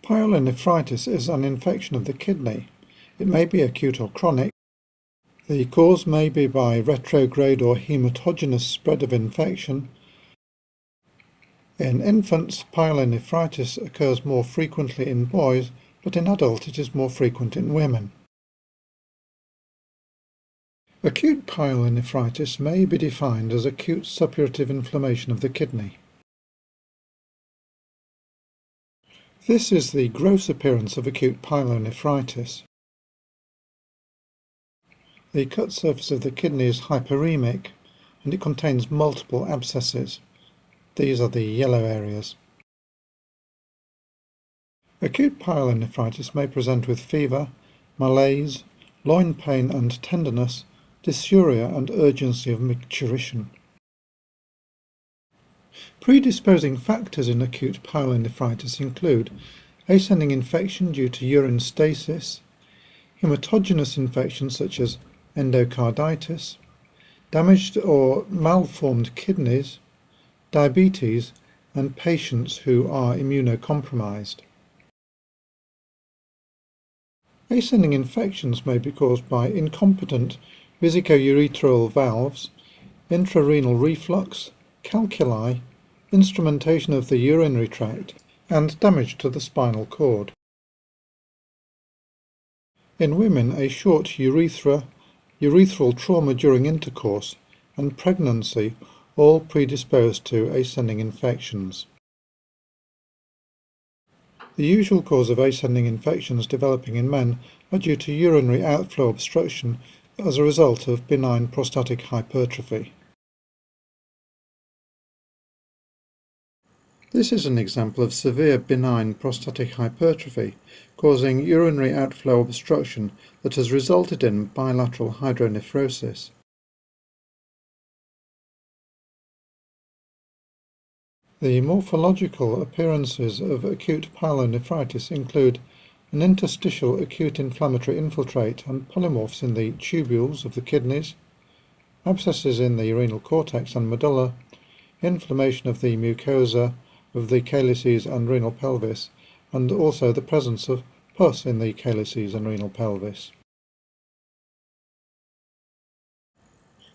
Pyelonephritis is an infection of the kidney. It may be acute or chronic. The cause may be by retrograde or hematogenous spread of infection. In infants, pyelonephritis occurs more frequently in boys, but in adults it is more frequent in women. Acute pyelonephritis may be defined as acute suppurative inflammation of the kidney. This is the gross appearance of acute pyelonephritis. The cut surface of the kidney is hyperemic and it contains multiple abscesses. These are the yellow areas. Acute pyelonephritis may present with fever, malaise, loin pain and tenderness, dysuria and urgency of micturition. Predisposing factors in acute pyelonephritis include ascending infection due to urine stasis, hematogenous infections such as endocarditis, damaged or malformed kidneys, diabetes, and patients who are immunocompromised. Ascending infections may be caused by incompetent vesicourethral valves, intrarenal reflux, calculi, instrumentation of the urinary tract, and damage to the spinal cord. In women, a short urethral trauma during intercourse, and pregnancy all predispose to ascending infections. The usual cause of ascending infections developing in men are due to urinary outflow obstruction as a result of benign prostatic hypertrophy. This is an example of severe benign prostatic hypertrophy causing urinary outflow obstruction that has resulted in bilateral hydronephrosis. The morphological appearances of acute pyelonephritis include an interstitial acute inflammatory infiltrate and polymorphs in the tubules of the kidneys, abscesses in the renal cortex and medulla, inflammation of the mucosa of the calyces and renal pelvis, and also the presence of pus in the calyces and renal pelvis.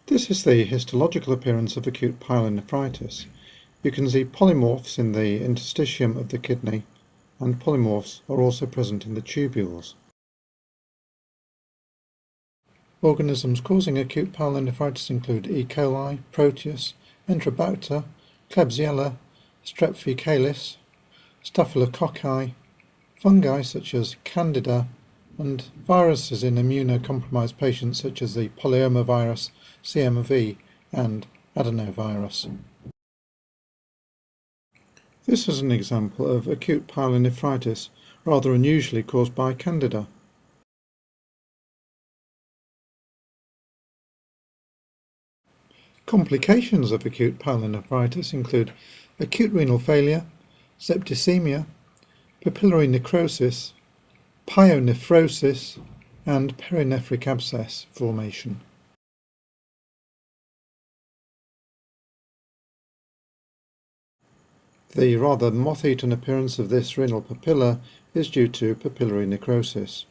This is the histological appearance of acute pyelonephritis. You can see polymorphs in the interstitium of the kidney, and polymorphs are also present in the tubules. Organisms causing acute pyelonephritis include E. coli, Proteus, Enterobacter, Klebsiella, Strep faecalis, Staphylococci, fungi such as Candida, and viruses in immunocompromised patients such as the polyomavirus, CMV, and adenovirus. This is an example of acute pyelonephritis, rather unusually caused by Candida. Complications of acute pyelonephritis include acute renal failure, septicemia, papillary necrosis, pyonephrosis, and perinephric abscess formation. The rather moth-eaten appearance of this renal papilla is due to papillary necrosis.